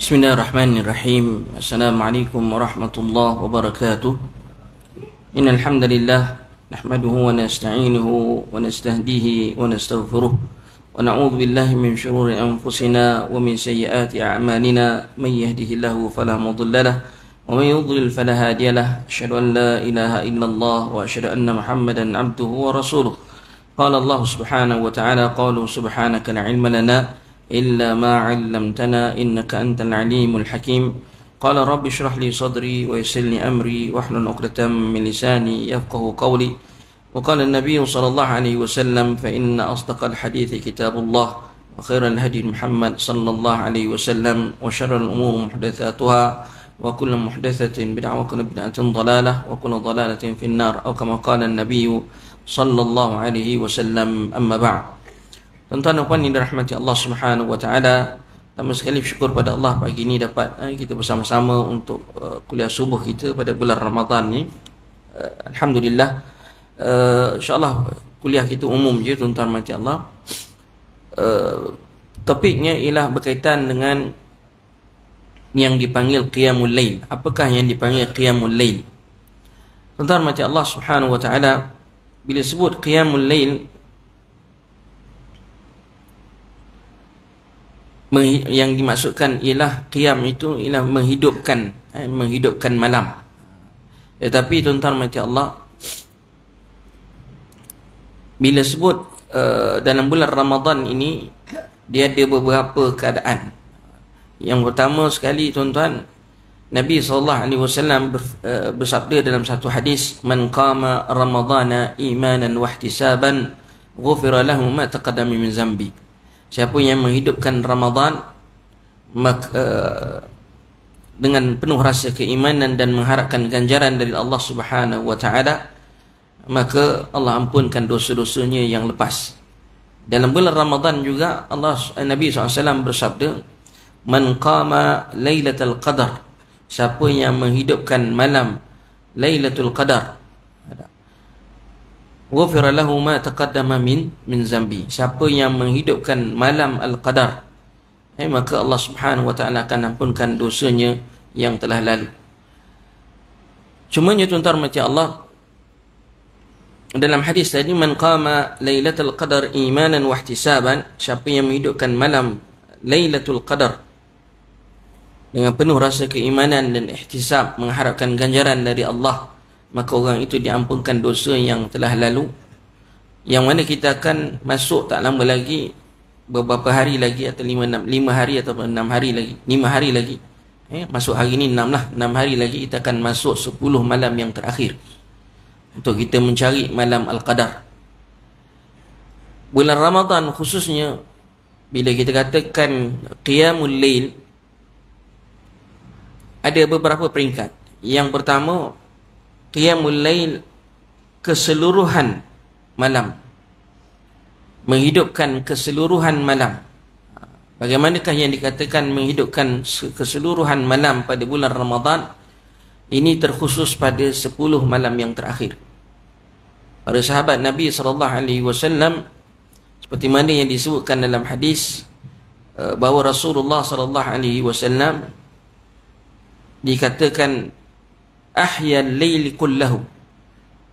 Bismillahirrahmanirrahim. Assalamualaikum warahmatullahi wabarakatuh. Innal hamdalillah nahmaduhu wa nasta'inuhu wa nastahdihi wa nastaghfiruh wa na'udzu billahi min shururi anfusina wa min sayyiati a'malina. Man yahdihillahu fala mudilla lahu wa man yudlil fala hadiya lahu. Asyhadu an la ilaha illallah wa asyhadu anna Muhammadan 'abduhu wa rasuluh. Qala Allah subhanahu wa ta'ala, qalu subhanaka la 'ilma lana إلا ما علمتنا إنك أنت العليم الحكيم. قال رب اشرح لي صدري ويسر لي أمري واحلل عقدة من لساني يفقه قولي. وقال النبي صلى الله عليه وسلم فإن أصدق الحديث كتاب الله وخير الهدي محمد صلى الله عليه وسلم وشر الأمور محدثاتها وكل محدثة بدعة وكل بدعة ضلالة وكل ضلالة في النار أو كما قال النبي صلى الله عليه وسلم. أما بعد. Tuan-tuan dan puan yang dirahmati Allah Subhanahu wa taala, pertama sekali bersyukur pada Allah pagi ini dapat kita bersama-sama untuk kuliah subuh kita pada bulan Ramadan ni. Alhamdulillah. Insya-Allah kuliah kita umum je, tuan-tuan mati Allah. Topiknya ialah berkaitan dengan yang dipanggil qiyamul lail. Apakah yang dipanggil qiyamul lail? Tuan-tuan mati Allah Subhanahu wa taala, bila sebut qiyamul lail, yang dimaksudkan ialah qiyam itu ialah menghidupkan malam. Tetapi tuan-tuan mati Allah, bila sebut dalam bulan Ramadan ini, dia ada beberapa keadaan. Yang pertama sekali tuan-tuan, Nabi SAW bersabda dalam satu hadis, man qama ramadana imanan wa ihtisaban ghufira lahu ma taqaddama min zambi. Siapa yang menghidupkan Ramadan dengan penuh rasa keimanan dan mengharapkan ganjaran dari Allah Subhanahu wa taala, maka Allah ampunkan dosa-dosanya yang lepas. Dalam bulan Ramadan juga Nabi SAW bersabda, man qama lailatul qadar, siapa yang menghidupkan malam Lailatul Qadar, ghufira lahu ma taqaddama min zambi. Siapa yang menghidupkan malam Al-Qadar, maka Allah Subhanahu wa taala akan ampunkan dosanya yang telah lalu. Cumanya tuan-tuan mati Allah, dalam hadis tadi, man qama Lailatul Qadar imanan wa ihtisaban, siapa yang menghidupkan malam Lailatul Qadar dengan penuh rasa keimanan dan ihtisab, mengharapkan ganjaran dari Allah, maka orang itu diampunkan dosa yang telah lalu. Yang mana kita akan masuk tak lama lagi, beberapa hari lagi, atau 5 hari atau 6 hari lagi, 5 hari lagi, masuk hari ni 6 lah, 6 hari lagi kita akan masuk 10 malam yang terakhir untuk kita mencari malam Al-Qadar. Bulan Ramadan khususnya, bila kita katakan qiyamul lail, ada beberapa peringkat. Yang pertama, qiyamul lail keseluruhan malam, menghidupkan keseluruhan malam. Bagaimanakah yang dikatakan menghidupkan keseluruhan malam pada bulan Ramadan? Ini terkhusus pada 10 malam yang terakhir. Para sahabat Nabi SAW, seperti mana yang disebutkan dalam hadis, bahawa Rasulullah SAW dikatakan ahyal laili kullahu,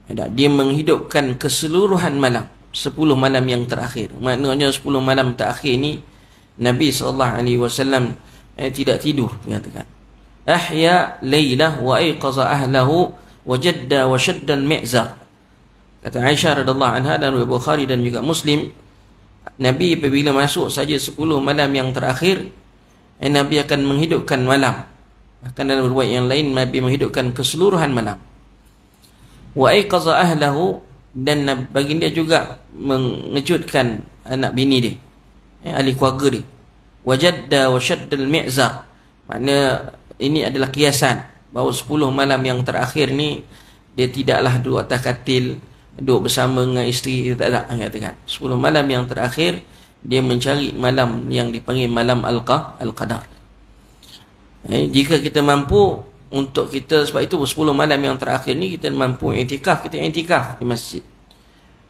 dia menghidupkan keseluruhan malam, 10 malam yang terakhir. Maknanya 10 malam terakhir ni Nabi SAW tidak tidur, dikatakan ahya lailah wa aiqaza ahlahu wa jadda wa shadda al-mi'zar. Kata Aisyah radhiyallahu anha dan Bukhari dan juga Muslim, Nabi apabila masuk saja 10 malam yang terakhir, Nabi akan menghidupkan malam. Bahkan dalam riwayat yang lain, Nabi menghidupkan keseluruhan malam. Wa aiqaza ahlahu, dan baginda juga mengejutkan anak bini dia, ahli keluarga dia. Wajadda wa shaddal mi'zar, makna ini adalah kiasan bahawa 10 malam yang terakhir ni dia tidaklah duduk atas katil, duduk bersama dengan isteri, dia tak ada, katakan 10 malam yang terakhir dia mencari malam yang dipanggil malam Al-Qadar. Jika kita mampu untuk kita, sebab itu 10 malam yang terakhir ni kita mampu i'tikaf, kita i'tikaf di masjid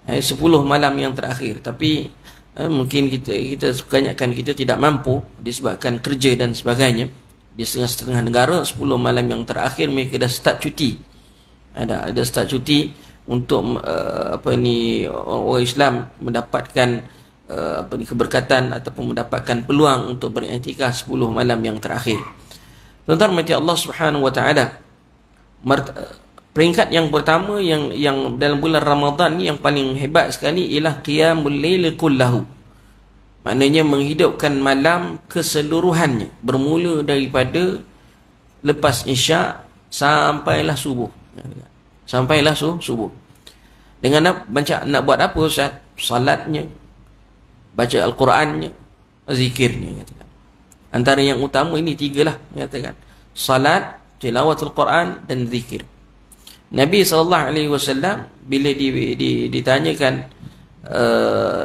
10 malam yang terakhir. Tapi mungkin kita kebanyakan kita tidak mampu disebabkan kerja dan sebagainya. Di setengah-setengah negara 10 malam yang terakhir mereka dah start cuti. Ada start cuti untuk orang Islam mendapatkan keberkatan ataupun mendapatkan peluang untuk beriktikaf 10 malam yang terakhir. Tuan-tuan mati Allah Subhanahu wa taala, peringkat yang pertama yang dalam bulan Ramadan ni yang paling hebat sekali ialah qiyamul lail kullahu. Maknanya menghidupkan malam keseluruhannya, bermula daripada lepas isyak sampailah subuh. Sampailah subuh. Dengan nak buat apa Ustaz? Salatnya, baca Al-Qurannya, zikirnya, katakan. Antara yang utama ini 3 lah, katakan. Salat, tilawatul Quran dan zikir. Nabi SAW bila ditanyakan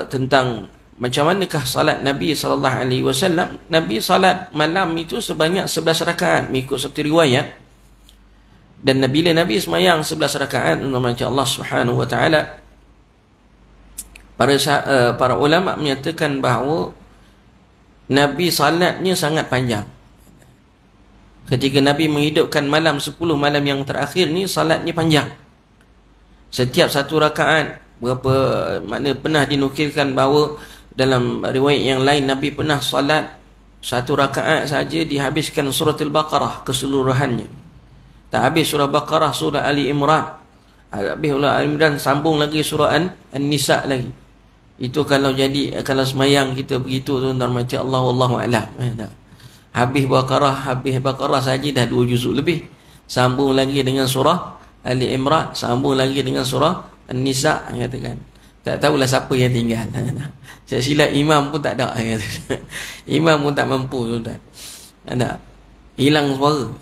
tentang macam manakah salat Nabi SAW, Nabi salat malam itu sebanyak 11 rakaat mengikut satu riwayat. Dan bila Nabi semayang 11 rakaat, macam Allah Subhanahu wa taala, para ulama menyatakan bahawa Nabi salatnya sangat panjang. Ketika Nabi menghidupkan malam 10 malam yang terakhir ni, salatnya panjang. Setiap satu rakaat makna pernah dinukilkan bahawa dalam riwayat yang lain Nabi pernah salat satu rakaat saja dihabiskan surah Al-Baqarah keseluruhannya. Tak habis surah Baqarah, surah Ali Imran. Habis surah Ali Imran, sambung lagi surah An-Nisa lagi. Itu kalau semayang kita begitu, tuan-tuan, macam Allah wallahu a'lam. Habis Baqarah saja dah 2 juzuk lebih. Sambung lagi dengan surah Ali Imran, sambung lagi dengan surah An-Nisa, katakan. Tak tahulah siapa yang tinggal. Saya silap imam pun tak ada. Imam pun tak mampu, tuan-tuan. Ada. Hilang suara.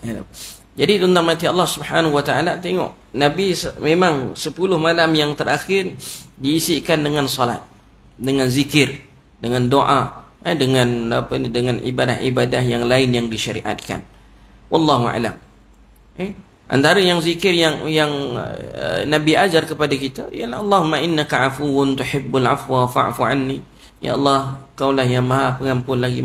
Jadi tuan-tuan mati Allah Subhanahu wa taala, tengok Nabi memang 10 malam yang terakhir diisikan dengan salat, dengan zikir, dengan doa, dengan ibadah-ibadah yang lain yang disyariatkan. Wallahu a'lam. Antara yang zikir yang Nabi ajar kepada kita ialah Allahumma innaka afuwun tuhibbul afwa fa'fu anni. Ya Allah, Kaulah yang Maha Pengampun lagi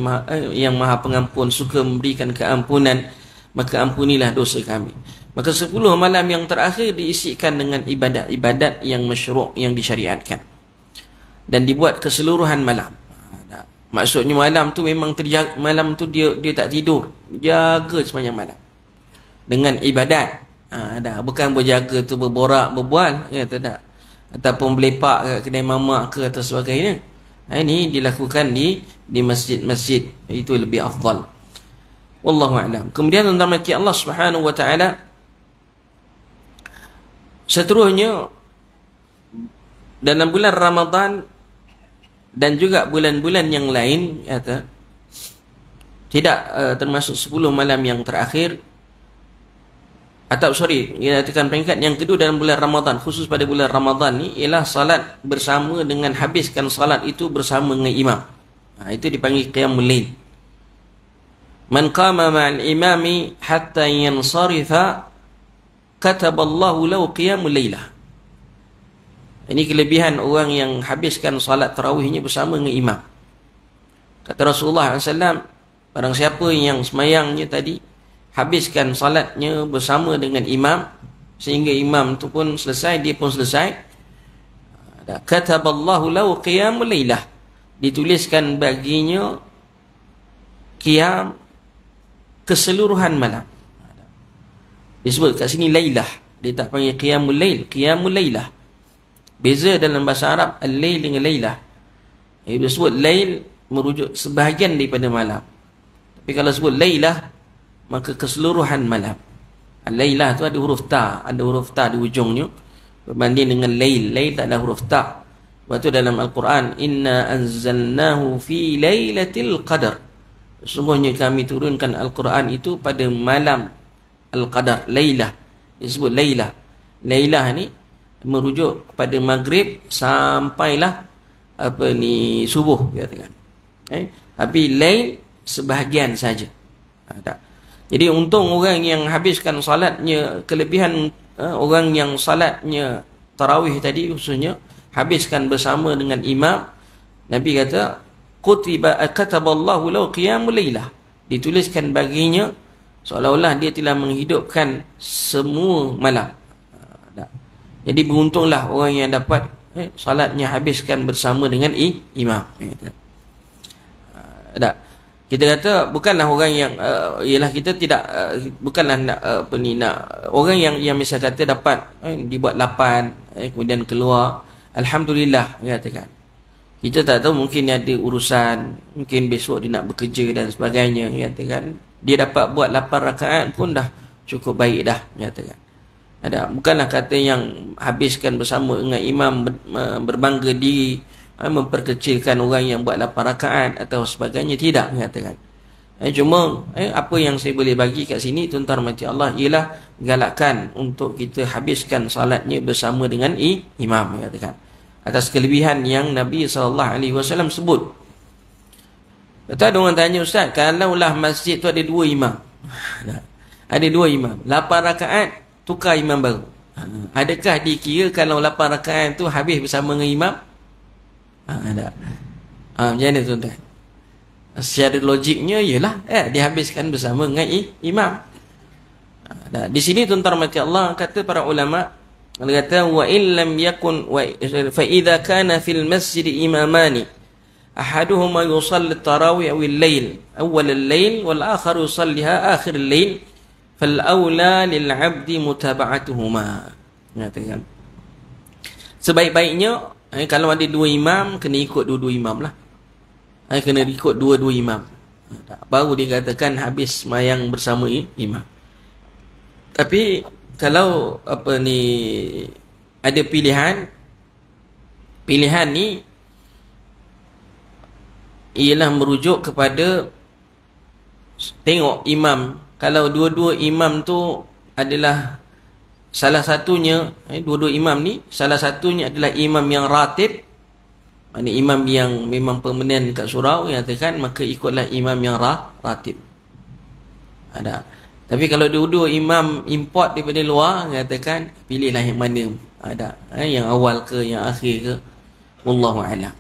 yang Maha Pengampun, suka memberikan keampunan, maka ampunilah dosa kami. Maka 10 malam yang terakhir diisikan dengan ibadat-ibadat yang masyru', yang disyariatkan, dan dibuat keseluruhan malam. Maksudnya malam tu memang terjaga, malam tu dia tak tidur, jaga sepanjang malam dengan ibadat. Bukan berjaga tu berborak berbual, tak, ataupun berlepak kat kedai mamak ke atau sebagainya. Ini dilakukan di masjid-masjid, itu lebih afdal. Wallahu a'lam. Kemudian tuan-tuan Allah Subhanahu wa taala, seterusnya dalam bulan Ramadan dan juga bulan-bulan yang lain, tidak termasuk 10 malam yang terakhir, atau dikatakan peringkat yang kedua dalam bulan Ramadan, khusus pada bulan Ramadan ni, ialah salat bersama dengan habiskan salat itu bersama dengan imam. Itu dipanggil qiyamul lail. Man qama ma'al imami hatta yansarifa kataballahu lahu qiyamul lailah. Ini kelebihan orang yang habiskan salat tarawihnya bersama dengan imam. Kata Rasulullah SAW, barang siapa yang semayangnya tadi habiskan salatnya bersama dengan imam sehingga imam tu pun selesai, dia pun selesai, kataballahu lahu qiyamul lailah, dituliskan baginya qiyam keseluruhan malam. Disebut kat sini lailah, dia tak panggil qiyamul lail, qiyamul lailah. Beza dalam bahasa Arab al-lail dengan lailah. Dia sebut lail merujuk sebahagian daripada malam, tapi kalau sebut lailah maka keseluruhan malam. Al-lailah tu ada huruf ta, di ujungnya, berbanding dengan lail. Lail tak ada huruf ta. Sebab tu dalam Al-Quran, inna anzalnahu fi lailatul qadar, sesungguhnya kami turunkan Al-Quran itu pada malam Al-Qadar. Lailah disebut lailah. Lailah ni merujuk kepada maghrib sampailah subuh, katakan. Tapi lail sebahagian saja. Tak. Jadi untung orang yang habiskan salatnya, kelebihan orang yang salatnya tarawih tadi khususnya habiskan bersama dengan imam, Nabi kata kataballahu lahu qiyamul lailah, dituliskan baginya seolah-olah dia telah menghidupkan semua malam. Jadi beruntunglah orang yang dapat salatnya habiskan bersama dengan imam. Tak. Kita kata bukanlah orang yang ialah kita tidak bukanlah nak orang yang misal kata dapat dibuat 8 kemudian keluar, alhamdulillah katakan. Kita tak tahu, mungkin ada urusan, mungkin besok dia nak bekerja dan sebagainya, katakan. Dia dapat buat 8 rakaat pun dah cukup baik dah, katakan. Bukanlah kata yang habiskan bersama dengan imam berbangga diri, memperkecilkan orang yang buat 8 rakaat atau sebagainya, tidak, katakan. Cuma apa yang saya boleh bagi kat sini, tuan-tuan rahmati Allah, ialah galakkan untuk kita habiskan salatnya bersama dengan imam, katakan, atas kelebihan yang Nabi SAW sebut. Lepas ada orang tanya, Ustaz, kalaulah masjid tu ada 2 imam, ada 2 imam, 8 rakaat, tukar imam baru, adakah dikira kalau 8 rakaat tu habis bersama dengan imam? Macam mana tuan-tuan? Secara logiknya ialah dihabiskan bersama dengan imam. Di sini tuan-tuan rahmati Allah, kata para ulama, dia kata wa illam yakun fa idza kana fil masjid imamani ahaduhuma yusalli tarawih aw al-lail awwal al-lail wal akhar yusalliha akhir al-lail fal aula lil 'abdi mutaba'atuhuma. Katakan sebaik-baiknya kalau ada 2 imam, kena ikut 2 imam lah. Kena ikut 2 imam. Baru dikatakan habis sembahyang bersama imam. Tapi kalau ada pilihan ni ialah merujuk kepada tengok imam. Kalau dua-dua imam tu adalah salah satunya, dua-dua imam ni salah satunya adalah imam yang ratib, maknanya imam yang memang permanen kat surau, yang katakan, maka ikutlah imam yang ratib. Tapi kalau dua-dua imam import daripada luar, katakan, pilihlah yang mana yang awal ke yang akhir ke, wallahu a'lam.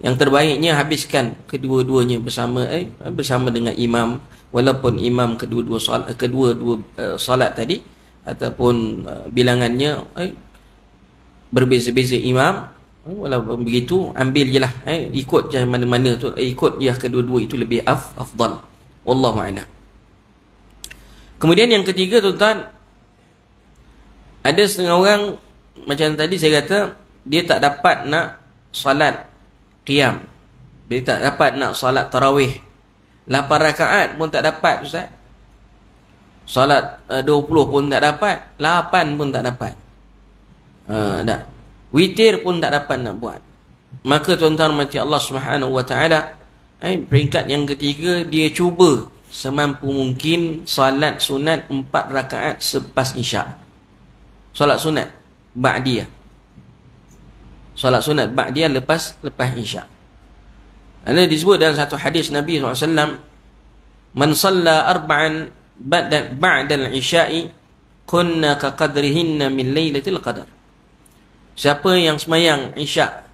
Yang terbaiknya habiskan kedua-duanya bersama dengan imam, walaupun imam kedua-dua solat tadi ataupun bilangannya berbeza-beza imam, walaupun begitu ambil jelah ikut je mana-mana tu, ikut je kedua-dua itu lebih afdal, wallahu a'lam. Kemudian yang ketiga, tuan-tuan, ada setengah orang macam tadi saya kata, dia tak dapat nak salat qiyam, dia tak dapat nak salat tarawih 8 rakaat pun tak dapat, Ustaz. Salat 20 pun tak dapat, 8 pun tak dapat, witir pun tak dapat nak buat. Maka tuan-tuan mati Allah Subhanahu wa taala, peringkat yang ketiga, dia cuba semampu mungkin salat sunat 4 rakaat selepas isyak. Salat sunat ba'diyah. Salat sunat ba'diyah lepas isyak. Ada disebut dalam satu hadis Nabi SAW, man salla arba'an ba'da al-isya'i kunna ka qadrihinna min lailatul qadar. Siapa yang semayang isyak,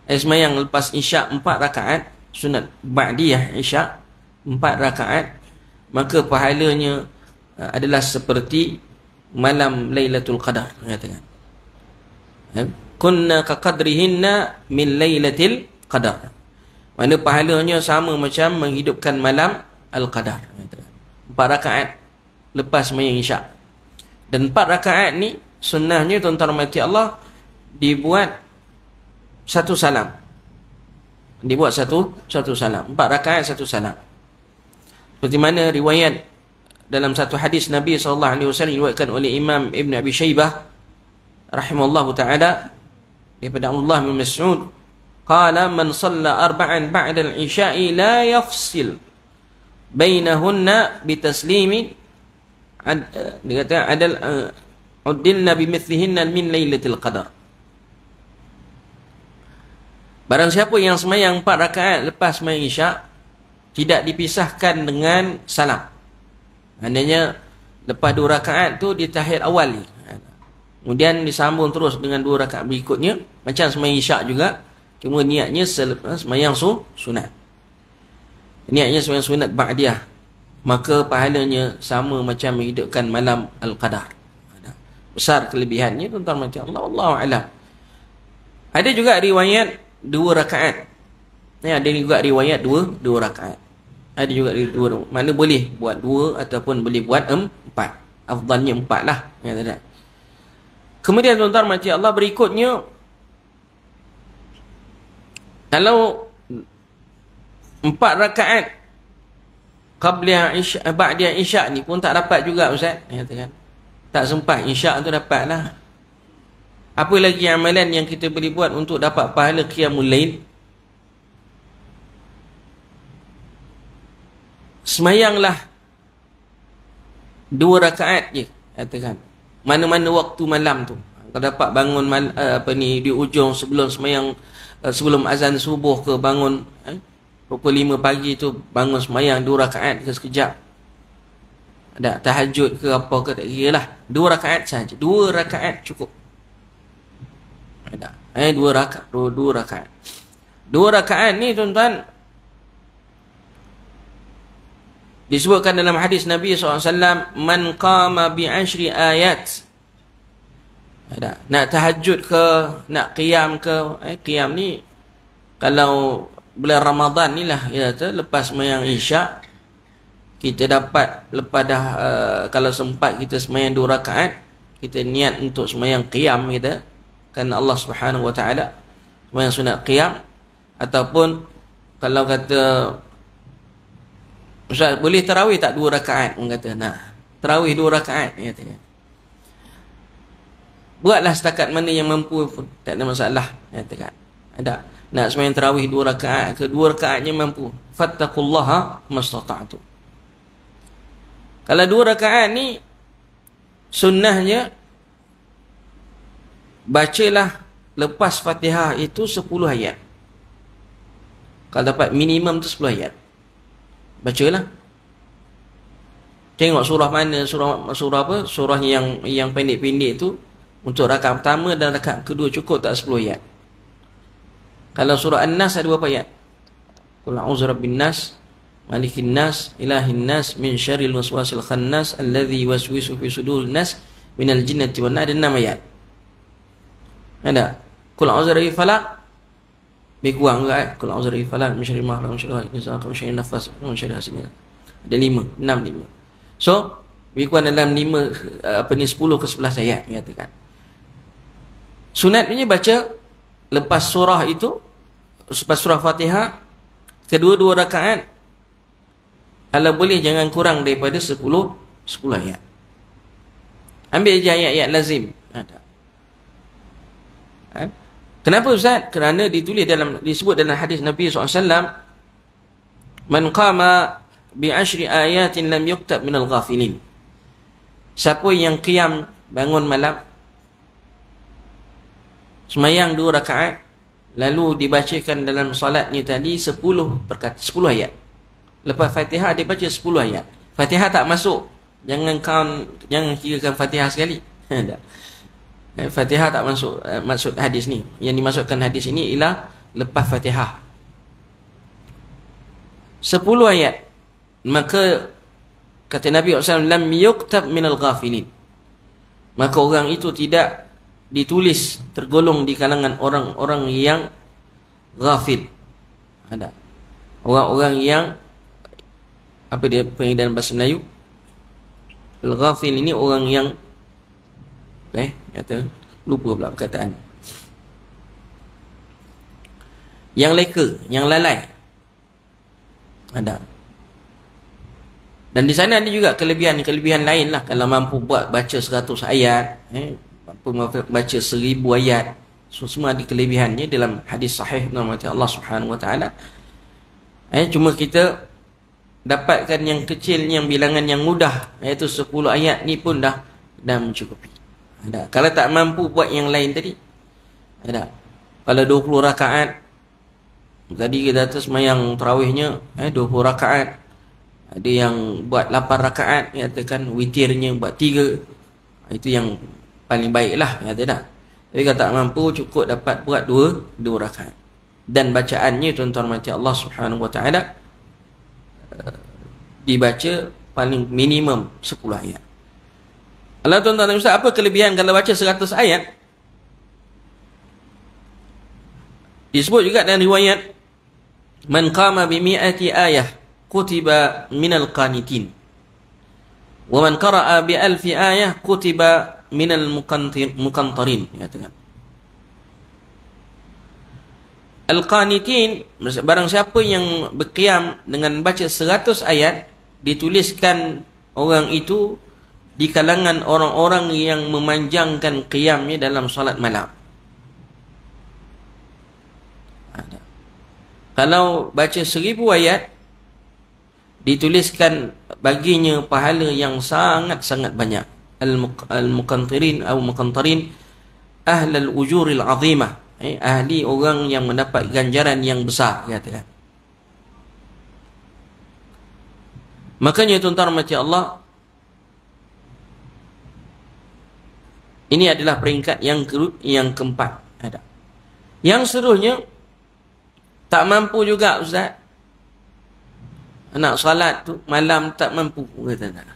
semayang lepas isyak 4 rakaat sunat ba'diyah isyak 4 rakaat, maka pahalanya adalah seperti malam Lailatul Qadar, katakan. Kunna ka qadrihinna min Lailatul Qadar. Mana pahalanya sama macam menghidupkan malam Al-Qadar. 4 rakaat lepas sembahyang isyak. Dan 4 rakaat ni sunnahnya, tuan-tuan rahmati Allah, dibuat satu salam. Dibuat satu salam. 4 rakaat satu salam. Seperti mana riwayat dalam satu hadis Nabi SAW diriwayatkan oleh Imam Ibn Abi Shaybah rahimahullahu ta'ala daripada Abdullah bin Mas'ud, qala man salla arba'an ba'da al-isya'i la yafsil bainahunna bitaslimi, dia kata adal uddilna bimithlihinna min lailatul qadar. Barang siapa yang sembahyang 4 rakaat lepas sembahyang isyak, tidak dipisahkan dengan salam. Maknanya lepas 2 rakaat tu di tahiyat awal ni, kemudian disambung terus dengan 2 rakaat berikutnya, macam sembahyang isyak juga, cuma niatnya sembahyang sunat. Niatnya sembahyang sunat ba'diyah. maka pahalanya sama macam menghidupkan malam Al-Qadar. Besar kelebihannya tuan-tuan macam Allah, Allahu a'lam. Ada juga riwayat 2 rakaat. Ada juga riwayat 2 rakaat. Ada juga 2. Mana boleh buat 2 ataupun boleh buat 4. Afdalnya 4 lah. Ya, tak? Kemudian tuan-tuan macam Allah, berikutnya, kalau 4 rakaat qabliyah isya, ba'diyah isya ni pun tak dapat juga Ustaz. Ya, kan? Tak sempat, isya tu dapat lah. Apa lagi amalan yang kita boleh buat untuk dapat pahala qiyamul lail? Semayanglah 2 rakaat je, katakan. Mana-mana waktu malam tu. Kalau dapat bangun di ujung sebelum semayang, sebelum azan subuh ke, bangun pukul 5 pagi tu bangun semayang 2 rakaat ke sekejap. Ada tahajud ke apa ke, tak kira lah. 2 rakaat saja. 2 rakaat cukup. Ada. 2 rakaat. 2 rakaat. 2 rakaat ni tuan-tuan disebutkan dalam hadis Nabi SAW, man qama bi 10 ayat. Ada. Nak tahajud ke, nak qiyam ke. Qiyam ni kalau bulan Ramadan ni lah, ya, lepas semayang isyak, kita dapat lepas dah kalau sempat kita semayang 2 rakaat, kita niat untuk semayang qiyam kita, kerana Allah Subhanahu wa taala, semayang sunat qiyam. Ataupun kalau kata Ustaz, boleh tarawih tak 2 rakaat? Orang kata, nah, tarawih 2 rakaat, kata. Buatlah setakat mana yang mampu pun, tak ada masalah, kata. Ada nak semayang tarawih 2 rakaat ke, 2 rakaatnya mampu, fattaqullaha mastata'tu. Kalau 2 rakaat ni sunnahnya, bacalah lepas Fatihah itu 10 ayat. Kalau dapat minimum tu 10 ayat, bacalah. Tengok surah mana, surah apa, surah yang pendek-pendek tu untuk rakaat pertama dan rakaat kedua cukup tak 10 ayat. Kalau surah An-Nas ada berapa ayat? Qul a'udzu birabbin nas, malikin nas, ilahin nas, min syarril waswasil khannas, alladzi yuwaswisu fi sudurin nas, minal jinnati wan nas. Ada 6 ayat. Ada. Qul a'udzu birabbil falaq, lebih kurang juga. Qul a'udzu birabbil falaq, min syarri ma khalaq, min syarri ghasiqin, min syarri nafas, min syarri hasidin. Ada 5. So, lebih kurang dalam 10 ke 11 ayat, katakan. Sunatnya baca lepas surah itu, lepas surah Fatihah, kedua-dua rakaat, kalau boleh jangan kurang daripada 10 ayat. Ambil je ayat-ayat lazim. Kenapa Ustaz? Kerana disebut dalam hadis Nabi SAW, man qama bi 10 ayatin lam yuktab minal ghafilin. Siapa yang qiyam, bangun malam, semayang 2 rakaat, lalu dibacakan dalam solat ni tadi 10 ayat. Lepas Fatihah dia baca 10 ayat. Fatihah tak masuk. Jangan kirakan Fatihah sekali. Fatihah tak masuk maksud hadis ni. Yang dimasukkan hadis ini ialah lepas Fatihah 10 ayat. Maka kata Nabi SAW, lam yuktab minal ghafilin. Maka orang itu tidak ditulis tergolong di kalangan orang-orang yang ghafil. Ada orang-orang yang apa dia panggil dalam bahasa Melayu? Al-ghafil ini orang yang kata lupa pula perkataan. Yang leka, yang lalai. Ada. Dan di sana ada juga kelebihan lain lah. Kalau mampu baca 100 ayat, baca 1000 ayat, so, semua ada kelebihannya dalam hadis sahih nama Allah Subhanahu wa taala. Cuma kita dapatkan yang kecil, yang bilangan yang mudah, iaitu 10 ayat ni pun dah mencukupi. Ada. Kalau tak mampu buat yang lain tadi, ada. Kalau 20 rakaat, tadi kita atas semayang tarawihnya 20 rakaat, ada yang buat 8 rakaat, katakan witirnya buat 3, itu yang paling baik lah, kata tak. Tapi kalau tak mampu, cukup dapat buat 2 rakaat. Dan bacaannya tuan-tuan mati Allah Subhanahu wa taala dibaca paling minimum 10 ayat. Kalau tuan-tuan dan ustaz, apa kelebihan kalau baca 100 ayat? Disebut juga dalam riwayat, man qama bi mi'ati ayah kutiba minal qanitin, wa man qara'a bi alfi ayah kutiba minal muqantarin. Al-qanitin, barang siapa yang berqiyam dengan baca 100 ayat, dituliskan orang itu di kalangan orang-orang yang memanjangkan qiyamnya dalam solat malam. Kalau baca 1000 ayat, dituliskan baginya pahala yang sangat-sangat banyak. Al-muqantirin atau muqantarin ahlal ujuril azimah, ahli orang yang mendapat ganjaran yang besar, katakan. Makanya tuan-tuan rahmati Allah, ini adalah peringkat yang keempat. Yang seterusnya, tak mampu juga ustaz, nak salat tu malam tak mampu, kata tak.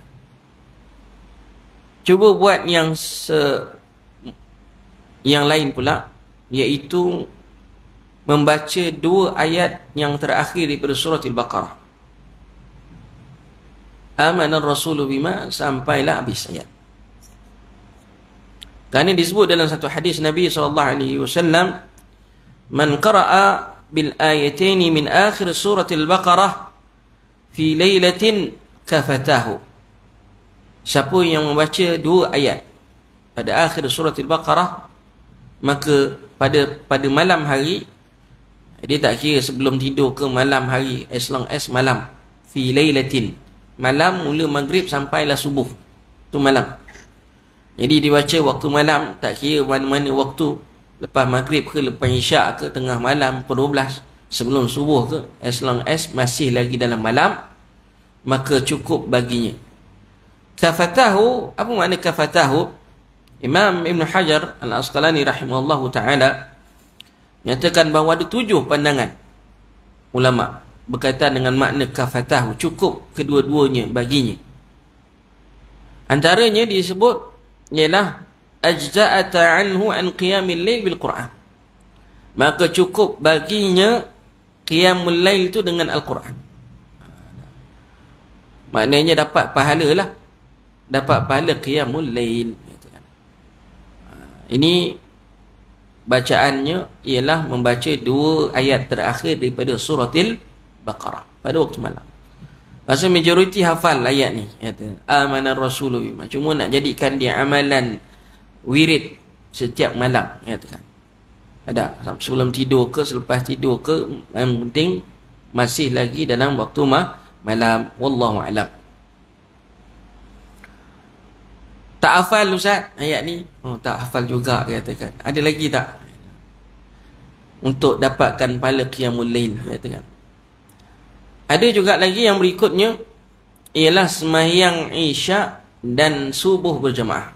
Cuba buat yang lain pula, iaitu membaca 2 ayat yang terakhir daripada surah Al-Baqarah. Amanar Rasulu bima, sampailah habis ayat. Kerana disebut dalam satu hadis Nabi SAW, man qara'a bil ayataini min akhir surah Al-Baqarah fi lailatin kafatahu. Siapa yang membaca 2 ayat pada akhir surah Al-Baqarah, maka pada malam hari, dia tak kira sebelum tidur ke malam hari, as long as malam, fi lailatin, malam mula maghrib sampailah subuh, tu malam. Jadi dibaca waktu malam, tak kira mana-mana waktu, lepas maghrib ke, lepas isyak ke, tengah malam, pukul 12, sebelum subuh ke, as long as masih lagi dalam malam, maka cukup baginya. Kafatahu, apa makna kafatahu? Imam Ibn Hajar Al-Asqalani rahimahullahu ta'ala nyatakan bahawa ada 7 pandangan ulama berkaitan dengan makna kafatahu, cukup kedua-duanya baginya. Antaranya disebut ialah ajza'ata anhu an qiyamil lail bil Quran, maka cukup baginya qiyamul lail itu dengan Al-Quran. Maknanya dapat pahala lah, dapat pahala qiyamul lail. Ini bacaannya ialah membaca 2 ayat terakhir daripada surah Al-Baqarah pada waktu malam. Masa majoriti hafal ayat ni, kata amanar Rasulu bima, cuma nak jadikan dia amalan wirid setiap malam, katakan. Ada sebelum tidur ke, selepas tidur ke, yang penting masih lagi dalam waktu malam. Wallahu a'lam. Tak hafal ustaz ayat ni? Oh, tak hafal juga, katakan. Ada lagi tak untuk dapatkan pahala qiyamul lail, katakan? Ada juga lagi yang berikutnya, ialah sembahyang isyak dan subuh berjamaah.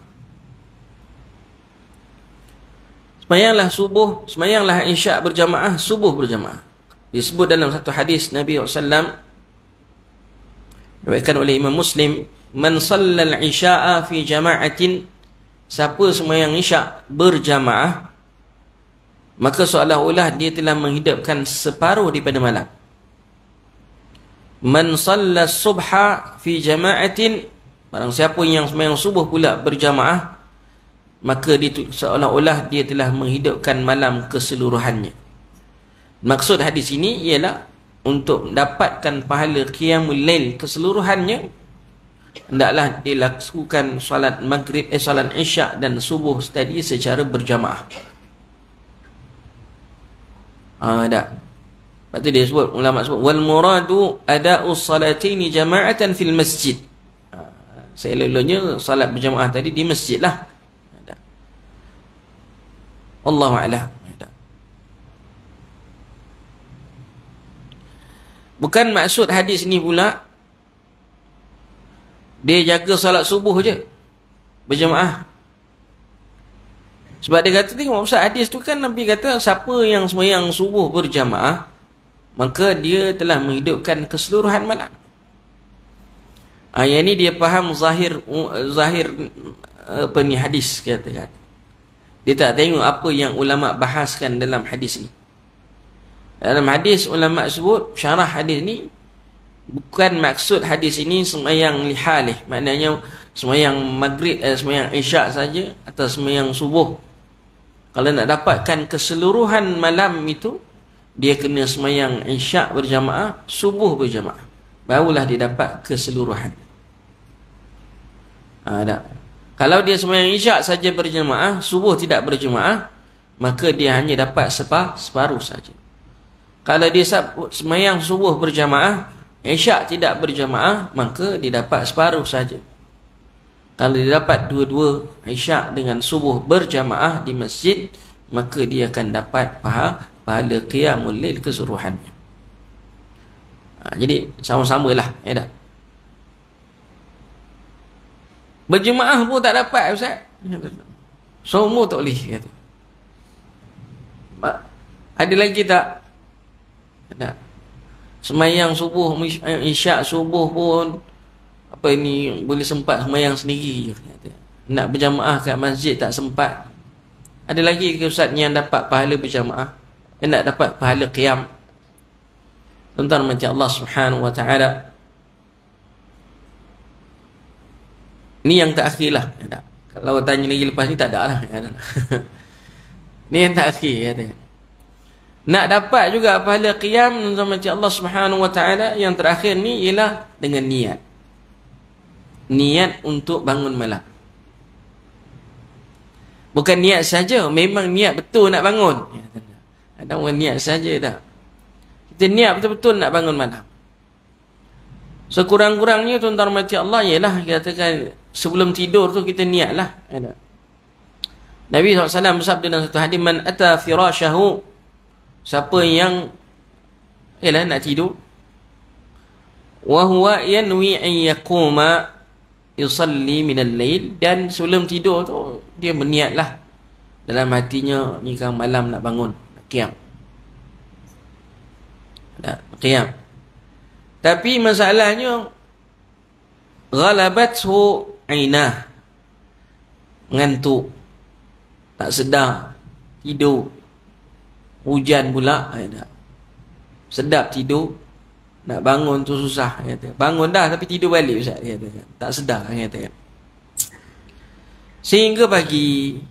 Sembahyanglah isyak berjamaah, subuh berjamaah. Disebut dalam satu hadis Nabi SAW, diriwayatkan oleh Imam Muslim, man sallal isya'a fi jama'atin, siapa sembahyang isyak berjamaah, maka seolah-olah dia telah menghidupkan separuh daripada malam. Man salla subha fi jama'atin, barang siapa yang sembahyang subuh pula berjamaah, maka dia seolah-olah dia telah menghidupkan malam keseluruhannya. Maksud hadis ini ialah untuk mendapatkan pahala qiyamul lail keseluruhannya, hendaklah dilakukan solat maghrib, solat isyak dan subuh tadi secara berjamaah. Tak. Lepas tu dia sebut, ulama sebut, wal muradu ada'u salataini jama'atan fil masjid. Selelahnya salat berjamaah tadi di masjid lah. Allahu a'lam. Bukan maksud hadis ni pula dia jaga salat subuh je berjamaah. Sebab dia kata, tengok Ustaz, hadis tu kan Nabi kata siapa yang sembahyang subuh berjamaah, maka dia telah menghidupkan keseluruhan malam. Yang ni dia faham zahir apa ni hadis katakan. Dia tak tengok apa yang ulama bahaskan dalam hadis ni. Dalam hadis ulama sebut syarah hadis ni bukan maksud hadis ini sembahyang lihalih, maknanya sembahyang maghrib, sembahyang isyak saja atau sembahyang subuh. Kalau nak dapatkan keseluruhan malam itu, dia kena sembahyang isyak berjamaah, subuh berjamaah, barulah dia dapat keseluruhan. Kalau dia sembahyang isyak saja berjamaah, subuh tidak berjamaah, maka dia hanya dapat separuh saja. Kalau dia sembahyang subuh berjamaah, isyak tidak berjamaah, maka dia dapat separuh saja. Kalau dia dapat dua-dua, isyak dengan subuh berjamaah di masjid, maka dia akan dapat pahala qiyamul lail keseluruhannya. Jadi sama-samalah, ya tak? Berjemaah pun tak dapat, Ustaz. Semua tak boleh, kata. Ada lagi tak? Tak. Semayang subuh, isyak subuh pun apa ni, boleh sempat semayang sendiri, kata. Nak berjamaah kat masjid tak sempat. Ada lagi ke Ustaz yang dapat pahala berjamaah, yang nak dapat pahala qiyam? Tuan-tuan macam Allah Subhanahu wa taala. Ni yang terakhir lah. Kalau tanya lagi lepas ni tak ada lah. Ni yang terakhir, kata. Nak dapat juga pahala qiyam sama macam Allah Subhanahu wa taala, yang terakhir ni ialah dengan niat. Niat untuk bangun malam. Bukan niat saja, memang niat betul nak bangun. Ada orang niat saja tak. Kita niat betul-betul nak bangun malam. Sekurang-kurangnya tuan-tuan macam Allah ialah katakan sebelum tidur tu kita niatlah. Nabi SAW bersabda dalam satu hadis, man ata firashahu, siapa yang ialah nak tidur, wa huwa yanwi an yaquma yusalli min al-lail, dan sebelum tidur tu dia berniatlah dalam hatinya ni kan malam nak bangun, nak qiyam. Nak qiyam. Tapi masalahnya ghalabathu ainah, ngantuk, tak sedar, tidur, hujan pula, sedap tidur, nak bangun tu susah, kata. Bangun dah tapi tidur balik, Ustaz, kata. Tak sedar, kata. Sehingga pagi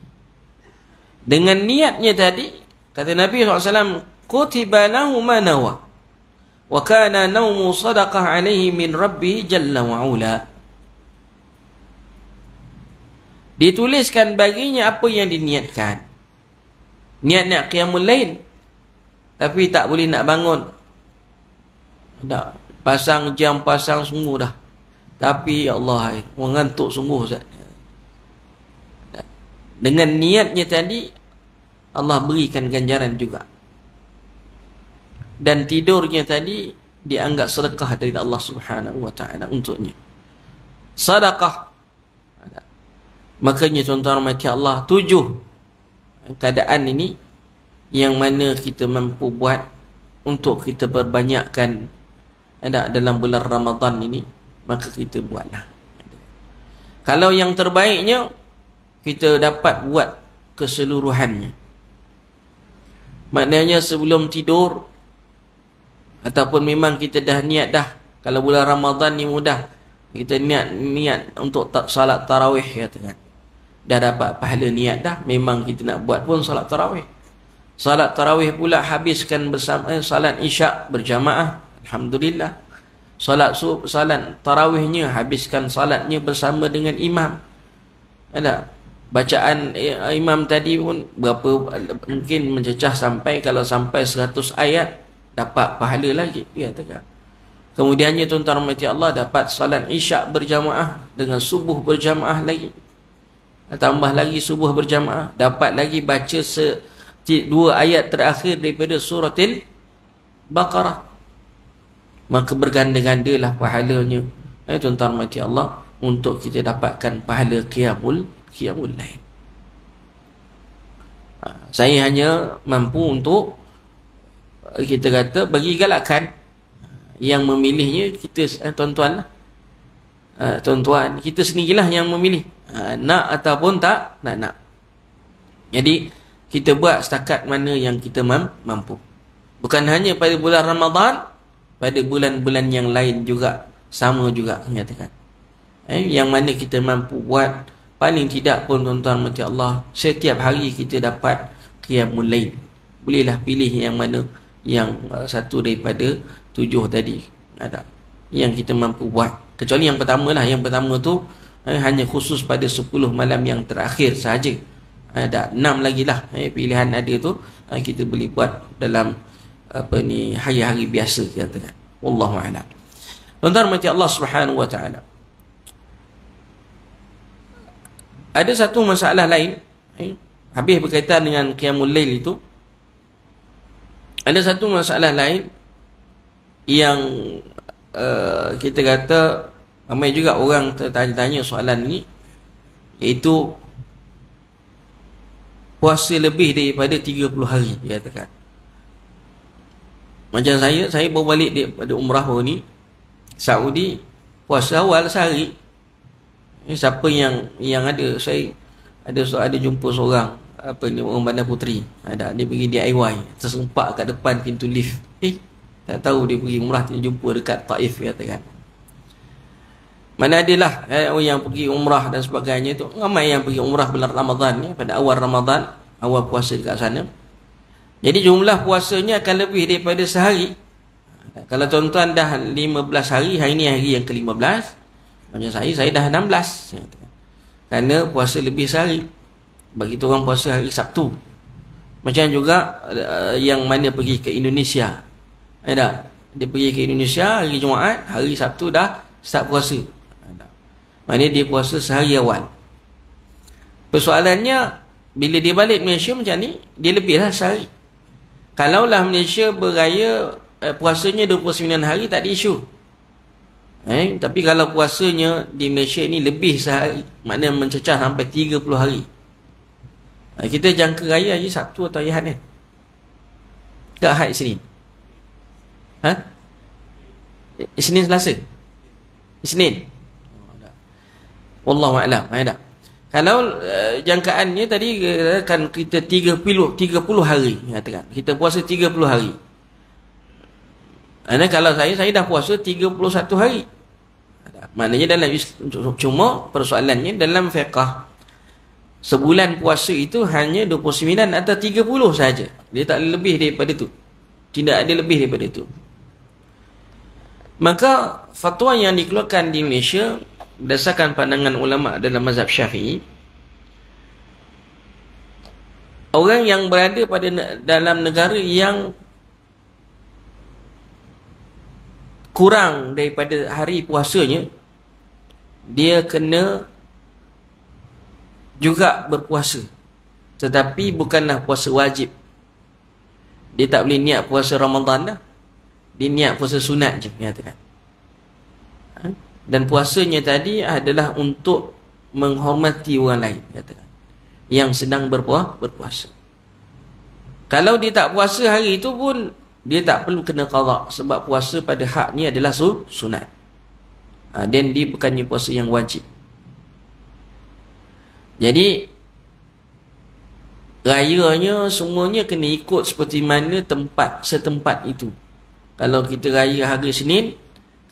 dengan niatnya tadi, kata Nabi SAW, kutiba lahu ma nawa wa kana naumu sadaqah alaihi min rabbih jalla wa ula. Dituliskan baginya apa yang diniatkan. Niat nak qiyamul lail, tapi tak boleh nak bangun. Dah pasang jam, pasang semua dah. Tapi ya Allah, mengantuk sungguh, Ustaz. Dengan niatnya tadi, Allah berikan ganjaran juga. Dan tidurnya tadi dianggap sedekah dari Allah Subhanahu wa taala untuknya. Sedekah. Makanya tuan-tuan rahmati Allah, 7 keadaan ini yang mana kita mampu buat untuk kita berbanyakkan dalam bulan Ramadan ini, maka kita buatlah. Kalau yang terbaiknya kita dapat buat keseluruhannya. Maknanya sebelum tidur, ataupun memang kita dah niat dah, kalau bulan Ramadan ni mudah, kita niat untuk salat tarawih, katakan. Dah dapat pahala niat dah, memang kita nak buat pun salat tarawih. Salat tarawih pula habiskan bersama salat isyak berjamaah, alhamdulillah. Salat tarawihnya habiskan salatnya bersama dengan imam. Ada bacaan imam tadi pun berapa, mungkin mencecah sampai, kalau sampai 100 ayat dapat pahala lagi, katakan. Kemudiannya tuan-tuan rahmati Allah, dapat salat isyak berjamaah dengan subuh berjamaah lagi. Tambah lagi subuh berjamaah, dapat lagi baca 2 ayat terakhir daripada suratil Baqarah. Maka berganda-gandalah pahalanya, tuan-tuan rahmati Allah, untuk kita dapatkan pahala qiyamul lail. Saya hanya mampu untuk kita kata bagi galakan, yang memilihnya kita tuan-tuan lah. tuan-tuan, kita sendirilah yang memilih nak ataupun tak nak. Jadi kita buat setakat mana yang kita mampu. Bukan hanya pada bulan Ramadan, pada bulan-bulan yang lain juga sama juga menyatakan. Yang mana kita mampu buat, paling tidak pun tuan-tuan mati Allah, setiap hari kita dapat qiyamul lail. Bolehlah pilih yang mana yang satu daripada 7 tadi ada yang kita mampu buat. Kecuali yang pertama lah. Yang pertama tu hanya khusus pada 10 malam yang terakhir sahaja. Ada 6 lagi lah pilihan ada tu, kita boleh buat dalam hari-hari biasa katakan. Wallahu a'lam. Tuan-tuan mati Allah Subhanahu wa taala. Ada satu masalah lain habis berkaitan dengan qiyamul lail itu. Ada satu masalah lain yang kita kata ramai juga orang tertanya-tanya soalan ni, iaitu puasa lebih daripada 30 hari dia katakan. Macam saya baru balik daripada umrah baru ni Saudi, puasa awal sehari. Siapa yang ada, saya ada jumpa seorang orang Bandar Puteri, dia pergi DIY, tersempak kat depan pintu lift. Tak tahu dia pergi umrah, dia jumpa dekat Taif katakan. Mana adalah orang yang pergi umrah dan sebagainya tu, ramai yang pergi umrah bulan Ramadan ni, pada awal Ramadan, awal puasa dekat sana. Jadi jumlah puasanya akan lebih daripada sehari. Kalau tuan-tuan dah 15 hari, hari ni hari yang ke-15, macam saya dah 16. Kerana puasa lebih sehari. Bagi tu orang puasa hari Sabtu. Macam juga yang mana pergi ke Indonesia. Dia pergi ke Indonesia hari Jumaat, hari Sabtu dah start puasa. Maknanya dia puasa sehari awal. Persoalannya, bila dia balik Malaysia macam ni, dia lebihlah sehari. Kalaulah Malaysia beraya puasanya 29 hari, tak ada isu. Tapi kalau puasanya di Malaysia ni lebih sehari, maknanya mencecah sampai 30 hari. Kita jangka raya je Sabtu atau Ahad kan? Tak Ahad Isnin. Isnin Selasa? Isnin? Wallahu a'lam. Kalau jangkaannya tadi kan kita 30 hari katakan. Kita puasa 30 hari. Kalau saya dah puasa 31 hari. Maknanya dalam cuma persoalannya dalam fiqh, sebulan puasa itu hanya 29 atau 30 saja. Dia tak lebih daripada itu. Tidak ada lebih daripada itu. Maka fatwa yang dikeluarkan di Malaysia berdasarkan pandangan ulama dalam mazhab Syafi'i, orang yang berada pada dalam negara yang kurang daripada hari puasanya, dia kena juga berpuasa, tetapi bukanlah puasa wajib. Dia tak boleh niat puasa Ramadan dah, dia niat puasa sunat je katakan. Dan puasanya tadi adalah untuk menghormati orang lain katakan, yang sedang berpuasa. Kalau dia tak puasa hari itu pun dia tak perlu kena qada, sebab puasa pada hak ni adalah sunat. Dan dia bukannya puasa yang wajib. Jadi rayanya semuanya kena ikut seperti mana tempat setempat itu. Kalau kita raya hari Senin,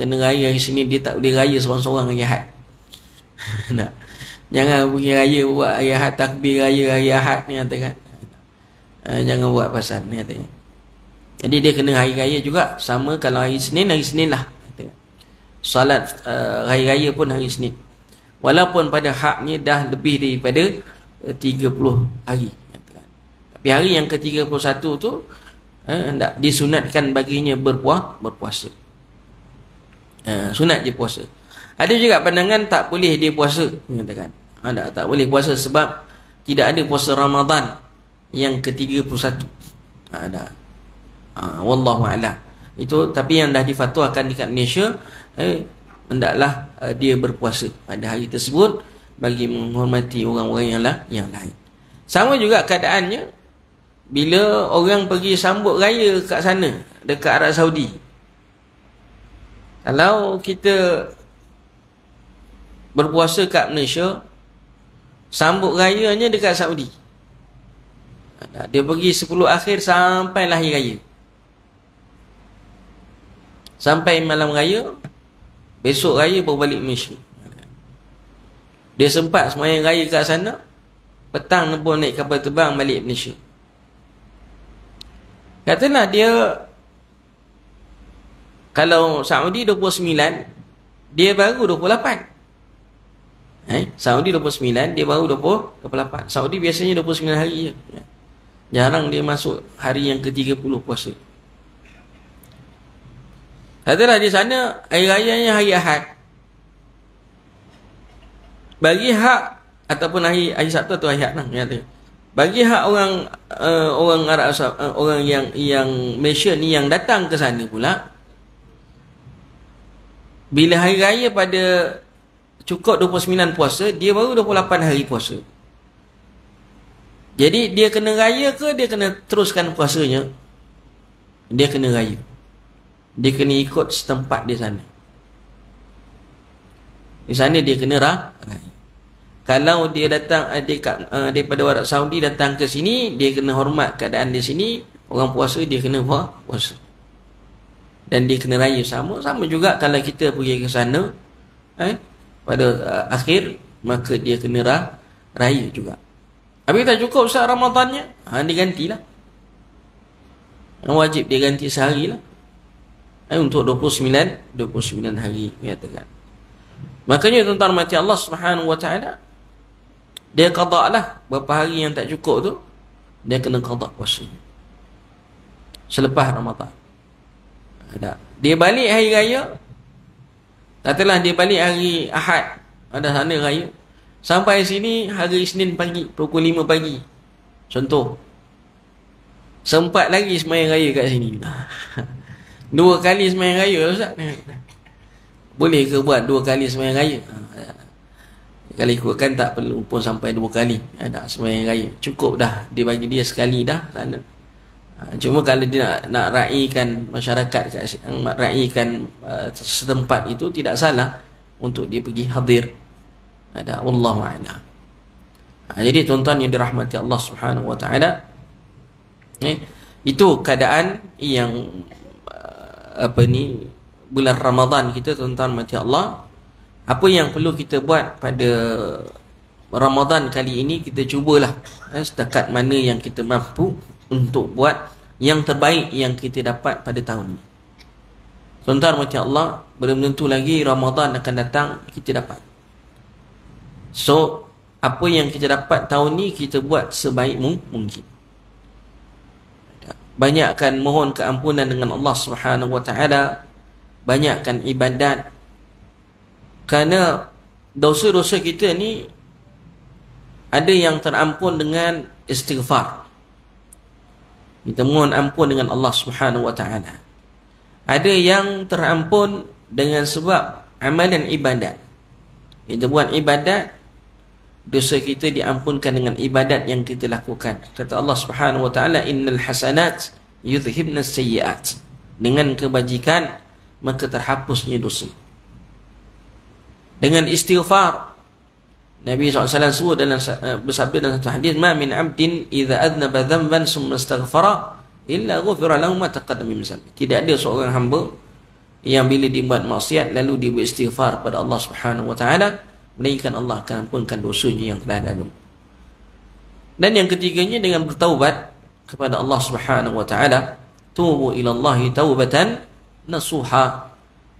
kena raya hari Senin, dia tak boleh raya seorang-seorang hari Ahad. Nak. Jangan pergi raya buat hari Ahad, takbir raya hari Ahad ni katakan. Jangan buat pasal ni katanya. Jadi dia kena hari raya juga. Sama kalau hari Senin lah. Salat hari raya pun hari Senin. Walaupun pada haknya dah lebih daripada 30 hari. Tapi hari yang ke-31 tu hendak disunatkan baginya berpuasa. Sunat je puasa. Ada juga pandangan tak boleh dia puasa, mengatakan. Tak boleh puasa sebab tidak ada puasa Ramadan yang ke-31. Wallahu a'lam. Itu tapi yang dah difatwakan dekat Malaysia, hendaklah dia berpuasa pada hari tersebut bagi menghormati orang-orang yang lain. Sama juga keadaannya bila orang pergi sambut raya kat sana, dekat Arab Saudi. Kalau kita berpuasa kat Malaysia, sambut rayanya dekat Saudi. Dia pergi 10 akhir sampai lahir raya. Sampai malam raya, besok raya baru balik Malaysia. Dia sempat sembahyang raya kat sana, petang pun naik kapal terbang balik Malaysia. Katalah dia, kalau Saudi 29, dia baru 28. Saudi 29, dia baru 28. Saudi biasanya 29 hari je. Jarang dia masuk hari yang ke-30 puasa. Katalah di sana hari rayanya hari Ahad. Bagi hak ataupun hari Sabtu atau hari Ahad lah, bagi hak orang Arab, orang yang Malaysia ni yang datang ke sana pula, bila hari raya pada cukup 29 puasa, dia baru 28 hari puasa. Jadi dia kena raya ke dia kena teruskan puasanya? Dia kena raya. Dia kena ikut setempat di sana. Di sana dia kena raya. Kalau dia datang daripada Arab Saudi datang ke sini, dia kena hormat keadaan di sini. Orang puasa dia kena puasa. Dan dia kena raya sama juga kalau kita pergi ke sana pada akhir, maka dia kena raya juga. Habis tak cukup Ustaz Ramadannya, dia gantilah. Wajib dia ganti sehari lah. Untuk 29 hari katakan. Makanya tuan-tuan mati Allah Subhanahu wa taala, dia qada lah berapa hari yang tak cukup tu, dia kena qada puasa selepas Ramadan. Dia balik hari raya, katalah dia balik hari Ahad, ada sana raya, sampai sini hari Isnin pagi, pukul 5 pagi contoh, sempat lagi sembahyang raya kat sini. 2 kali sembahyang raya Ustaz, boleh ke buat 2 kali sembahyang raya? Kalau ikutkan tak perlu pun sampai 2 kali ada sembahyang raya, cukup dah, dia bagi dia sekali dah sana. Cuma kalau dia nak raikan masyarakat, raikan setempat itu, tidak salah untuk dia pergi hadir. Wallahu a'lam. Jadi tuan-tuan yang dirahmati Allah Subhanahu wa taala, itu keadaan yang bulan Ramadan kita, tuan-tuan mati Allah. Apa yang perlu kita buat pada Ramadan kali ini, kita cubalah setakat mana yang kita mampu untuk buat yang terbaik yang kita dapat pada tahun ini. Tuan-tuan mati Allah, belum tentu lagi Ramadan akan datang kita dapat. So, apa yang kita dapat tahun ni kita buat sebaik mungkin. Banyakkan mohon keampunan dengan Allah Subhanahu wa taala, banyakkan ibadat. Kerana dosa-dosa kita ni ada yang terampun dengan istighfar. Kita mohon ampun dengan Allah Subhanahu wa taala. Ada yang terampun dengan sebab amalan ibadat. Kita buat ibadat, dosa kita diampunkan dengan ibadat yang kita lakukan. Kata Allah Subhanahu wa taala, innal hasanat yudhhibna sayyi'at. Dengan kebajikan maka terhapusnya dosa. Dengan istighfar, Nabi SAW sebut dalam bersabda dalam satu hadis, ma min abdin idza adnaba dhanban summa astaghfara illa ghufira lahu ma taqaddama min dhanbi. Tidak ada seorang hamba yang bila dia buat maksiat lalu dia beristighfar pada Allah Subhanahu wa taala, melainkan Allah akan ampunkan dosanya yang telah lalu. Dan yang ketiganya dengan bertaubat kepada Allah Subhanahu wa taala, tubu ila Allah taubatan nasuha.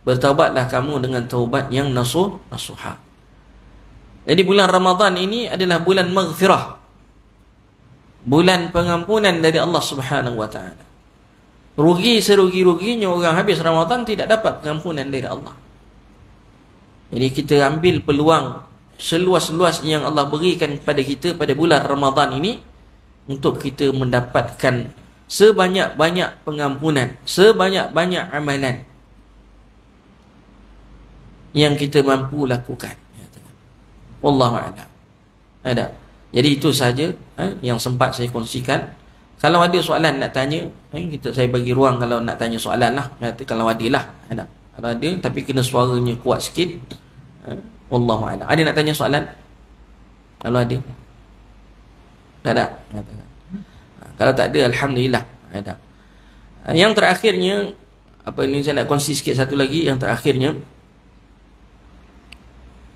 Bertaubatlah kamu dengan taubat yang nasuha. Jadi bulan Ramadan ini adalah bulan maghfirah, bulan pengampunan dari Allah Subhanahu wa taala. Rugi serugi-ruginya orang habis Ramadan tidak dapat pengampunan dari Allah. Jadi kita ambil peluang seluas-luas yang Allah berikan kepada kita pada bulan Ramadan ini untuk kita mendapatkan sebanyak-banyak pengampunan, sebanyak-banyak amalan yang kita mampu lakukan. Wallahu a'lam. Ada. Jadi itu saja yang sempat saya kongsikan. Kalau ada soalan nak tanya, saya bagi ruang kalau nak tanya soalan lah. Kalau ada lah. Ada. Kalau ada, tapi kena suaranya kuat sikit. Wallahu a'lam. Ada nak tanya soalan? Kalau ada? Tak ada? Kalau tak ada, alhamdulillah. Ada. Yang terakhirnya, apa ni, saya nak kongsi sikit satu lagi. Yang terakhirnya,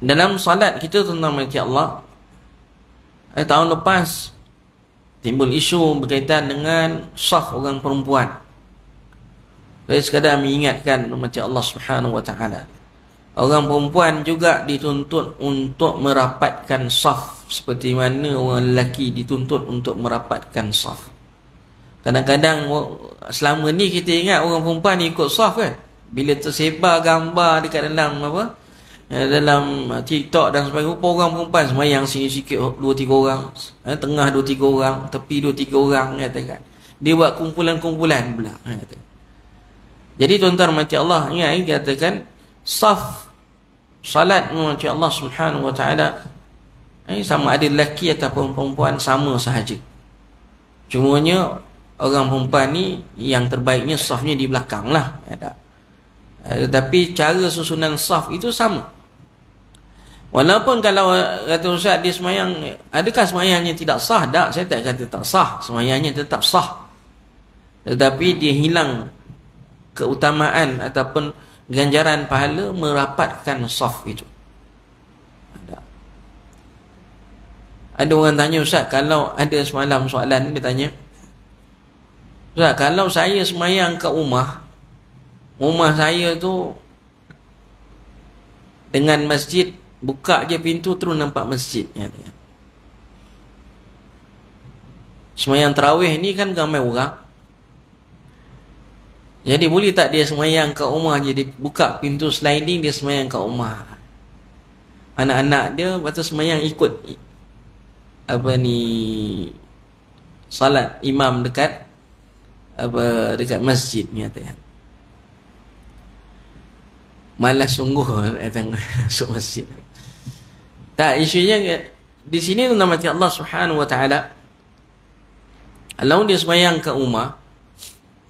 dalam salat kita tentang mati Allah, tahun lepas timbul isu berkaitan dengan saf orang perempuan. Saya sekadar mengingatkan mati Allah Subhanahu wa taala. Orang perempuan juga dituntut untuk merapatkan saf seperti mana orang lelaki dituntut untuk merapatkan saf. Kadang-kadang selama ni kita ingat orang perempuan ni ikut saf kan. Bila tersebar gambar dekat dalam apa? Dalam TikTok dan sebagainya, rupa orang perempuan semayang sini sikit 2-3 orang, tengah 2-3 orang, tepi 2-3 orang, katakan. Dia buat kumpulan-kumpulan pula. Jadi tuan-tuan mati Allah, ingat katakan saf salat mati Allah Subhanahu wa taala sama ada lelaki ataupun perempuan sama sahaja. Cumanya orang perempuan ni yang terbaiknya safnya di belakang lah. Tetapi cara susunan saf itu sama. Walaupun kalau kata Ustaz dia semayang, adakah semayangnya tidak sah? Tak, saya tak kata tak sah. Semayangnya tetap sah. Tetapi dia hilang keutamaan ataupun ganjaran pahala merapatkan saf itu. Ada orang tanya, Ustaz, kalau ada semalam soalan dia tanya, Ustaz, kalau saya semayang kat rumah saya tu dengan masjid, buka je pintu terus nampak masjid. Semayang tarawih ni kan ramai orang. Jadi boleh tak dia semayang kat rumah je, dia buka pintu sliding, dia semayang kat rumah. Anak-anak dia lepas semayang ikut apa ni salat imam dekat dekat masjid ni kata. Malas sungguh datang masuk masjid. Tak, isunya di sini tu nama Allah Subhanahu wa taala. Kalau dia semayang kat rumah,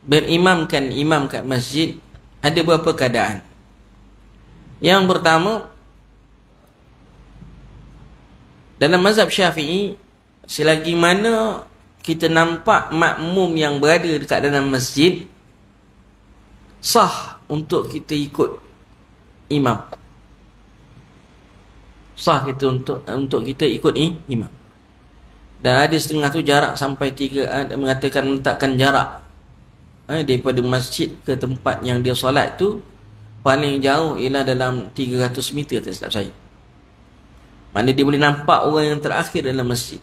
berimamkan imam kat masjid, ada beberapa keadaan. Yang pertama, dalam mazhab Syafi'i, selagi mana kita nampak makmum yang berada dekat dalam masjid, sah untuk kita ikut imam. Sah kita untuk kita ikut imam. Dan ada setengah tu jarak sampai 3, mengatakan meletakkan jarak daripada masjid ke tempat yang dia solat tu paling jauh ialah dalam 300 meter, tak silap saya. Mana dia boleh nampak orang yang terakhir dalam masjid.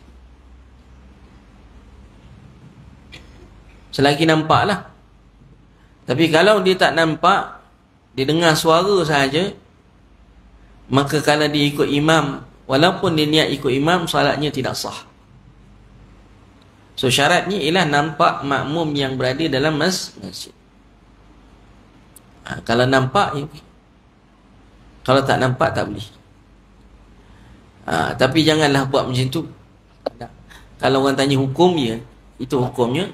Selagi nampak lah. Tapi kalau dia tak nampak, dia dengar suara sahaja, maka kalau dia ikut imam, walaupun dia niat ikut imam, salatnya tidak sah. So syaratnya ialah nampak makmum yang berada dalam masjid. Kalau nampak, kalau tak nampak tak boleh. Tapi janganlah buat macam tu. Kalau orang tanya hukum dia, itu hukumnya.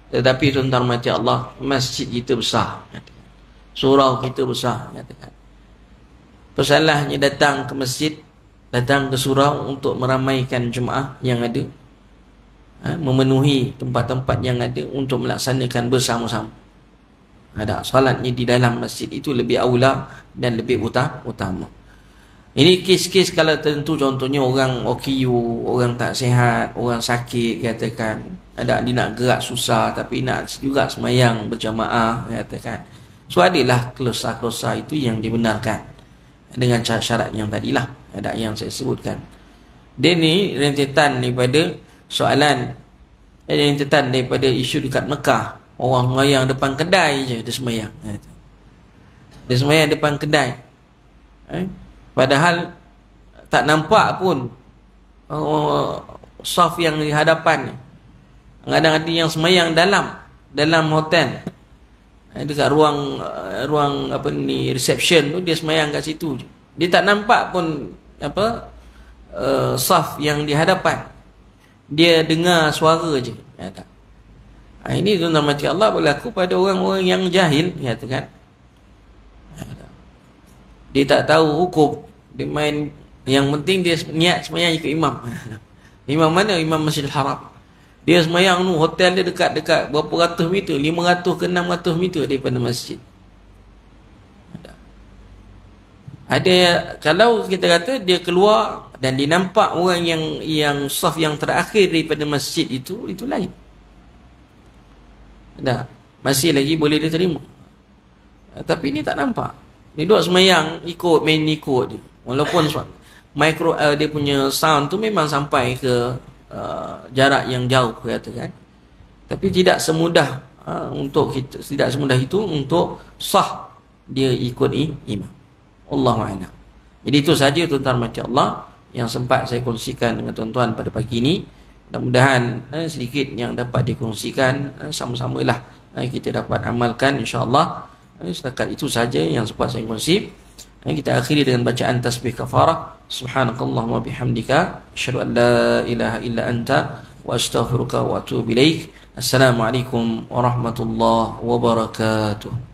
Tetapi tuan-tuan mati Allah, masjid kita besar, surau kita besar. Pesanlah datang ke masjid, datang ke surau untuk meramaikan jemaah yang ada, memenuhi tempat-tempat yang ada untuk melaksanakan bersama-sama. Ada solatnya di dalam masjid itu lebih aula dan lebih utama. Ini kes-kes kalau tentu, contohnya orang OKU, orang tak sihat, orang sakit, katakan ada dia nak gerak susah tapi nak juga semayang berjamaah, katakan. So adalah kelosa-kelosa itu yang dibenarkan dengan syarat yang tadilah, ada yang saya sebutkan. Dia ni rentetan daripada soalan, rentetan daripada isu dekat Mekah. Orang semayang depan kedai je, dia semayang. Dia semayang depan kedai. Padahal tak nampak pun saf yang di hadapan ni. Kadang ada yang semayang dalam hotel. Dekat ruang apa ni, reception tu, dia semayang kat situ je. Dia tak nampak pun saf yang di hadapan. Dia dengar suara je. Ini tuan-tuan mati Allah berlaku pada orang-orang yang jahil, katakan. Dia tak tahu hukum. Dia main, yang penting dia niat sembahyang ikut imam. Imam mana? Imam Masjidil Haram. Dia sembahyang tu, hotel dia dekat berapa ratus meter, 500 ke 600 meter daripada masjid. Ada, kalau kita kata dia keluar dan dia nampak orang yang saf yang terakhir daripada masjid itu lain. Ada, masih lagi boleh diterima. Tapi ni tak nampak. Dia duduk sembahyang main ikut dia. Walaupun dia punya sound tu memang sampai ke jarak yang jauh, katakan. Tapi tidak semudah tidak semudah itu untuk sah dia ikut imam. Allahu a'lam. Jadi itu saja tuan-tuan mati Allah yang sempat saya kongsikan dengan tuan-tuan pada pagi ini. Mudah-mudahan sedikit yang dapat dikongsikan, sama-samalah kita dapat amalkan insya-Allah. Setakat itu saja yang sempat saya kongsi. Kita akhiri dengan bacaan tasbih kafarah. Subhanakallahumma bihamdika asyhadu an la ilaha illa anta wa astaghfiruka wa atubu ilaik. Assalamualaikum warahmatullahi wabarakatuh.